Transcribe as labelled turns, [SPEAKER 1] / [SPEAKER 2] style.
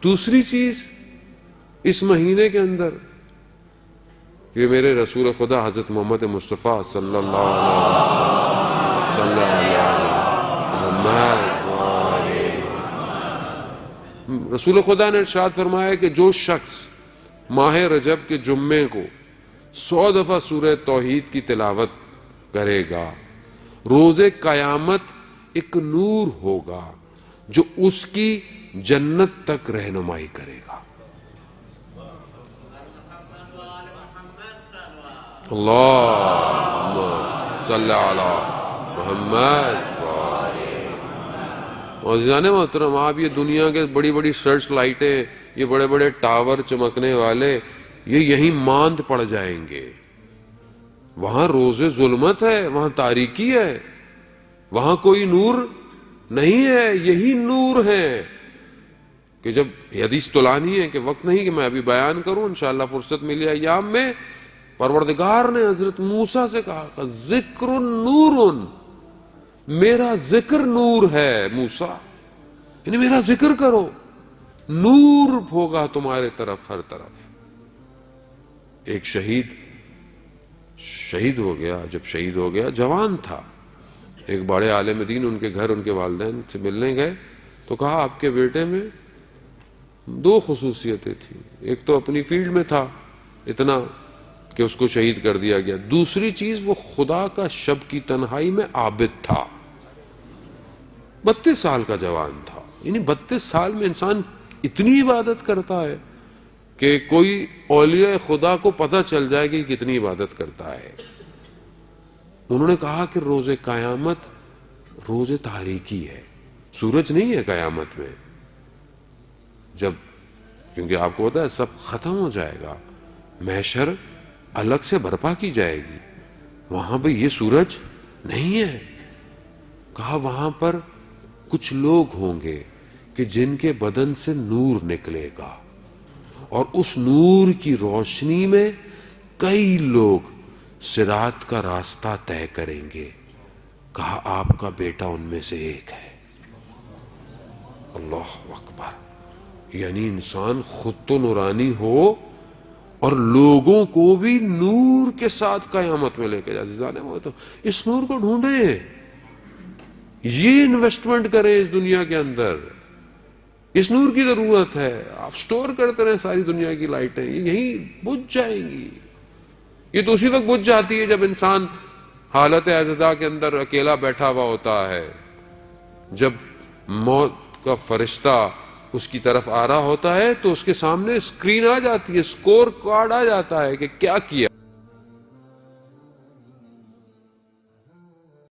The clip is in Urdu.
[SPEAKER 1] دوسری چیز اس مہینے کے اندر کہ میرے رسول خدا حضرت محمد مصطفیٰ صلی اللہ علیہ وسلم، رسول خدا نے ارشاد فرمایا کہ جو شخص ماہ رجب کے جمعے کو 100 دفعہ سورہ توحید کی تلاوت کرے گا، روز قیامت ایک نور ہوگا جو اس کی جنت تک رہنمائی کرے گا۔ اللہم صلی علی محمد۔ اور عزیزان محترم، آپ یہ دنیا کے بڑی بڑی سرچ لائٹیں، یہ بڑے بڑے ٹاور چمکنے والے، یہ یہیں ماند پڑ جائیں گے۔ وہاں روز ظلمت ہے، وہاں تاریکی ہے، وہاں کوئی نور نہیں ہے، یہی نور ہے کہ جب حدیث طولانی ہے کہ وقت نہیں کہ میں ابھی بیان کروں، انشاءاللہ فرصت ملی ایام میں، پروردگار نے حضرت موسیٰ سے کہا کہ ذکر نور، میرا ذکر نور ہے موسیٰ، یعنی میرا ذکر کرو، نور ہوگا تمہارے طرف ہر طرف۔ ایک شہید ہو گیا، جب شہید ہو گیا جوان تھا، ایک بڑے عالم دین ان کے گھر ان کے والدین سے ملنے گئے تو کہا آپ کے بیٹے میں 2 خصوصیتیں تھیں، ایک تو اپنی فیلڈ میں تھا اتنا کہ اس کو شہید کر دیا گیا، دوسری چیز وہ خدا کا شب کی تنہائی میں عابد تھا۔ 32 سال کا جوان تھا، یعنی 32 سال میں انسان اتنی عبادت کرتا ہے کہ کوئی اولیاء خدا کو پتہ چل جائے کہ کتنی عبادت کرتا ہے۔ انہوں نے کہا کہ روز قیامت روز تاریکی ہے، سورج نہیں ہے قیامت میں، جب کیونکہ آپ کو پتا ہے سب ختم ہو جائے گا، محشر الگ سے برپا کی جائے گی، وہاں پہ یہ سورج نہیں ہے۔ کہا وہاں پر کچھ لوگ ہوں گے کہ جن کے بدن سے نور نکلے گا، اور اس نور کی روشنی میں کئی لوگ صراط کا راستہ طے کریں گے۔ کہا آپ کا بیٹا ان میں سے ایک ہے۔ اللہ اکبر، یعنی انسان خود تو نورانی ہو اور لوگوں کو بھی نور کے ساتھ قیامت میں لے کے جائے۔ اس نور کو ڈھونڈیں، یہ انویسٹمنٹ کریں اس دنیا کے اندر، اس نور کی ضرورت ہے۔ آپ سٹور کرتے رہیں ساری دنیا کی لائٹیں، یہ یہیں بجھ جائیں گی۔ یہ تو اسی وقت بجھ جاتی ہے جب انسان حالت عزدہ کے اندر اکیلا بیٹھا ہوا ہوتا ہے، جب موت کا فرشتہ اس کی طرف آ رہا ہوتا ہے تو اس کے سامنے اسکرین آ جاتی ہے، اسکور کارڈ آ جاتا ہے کہ کیا کیا۔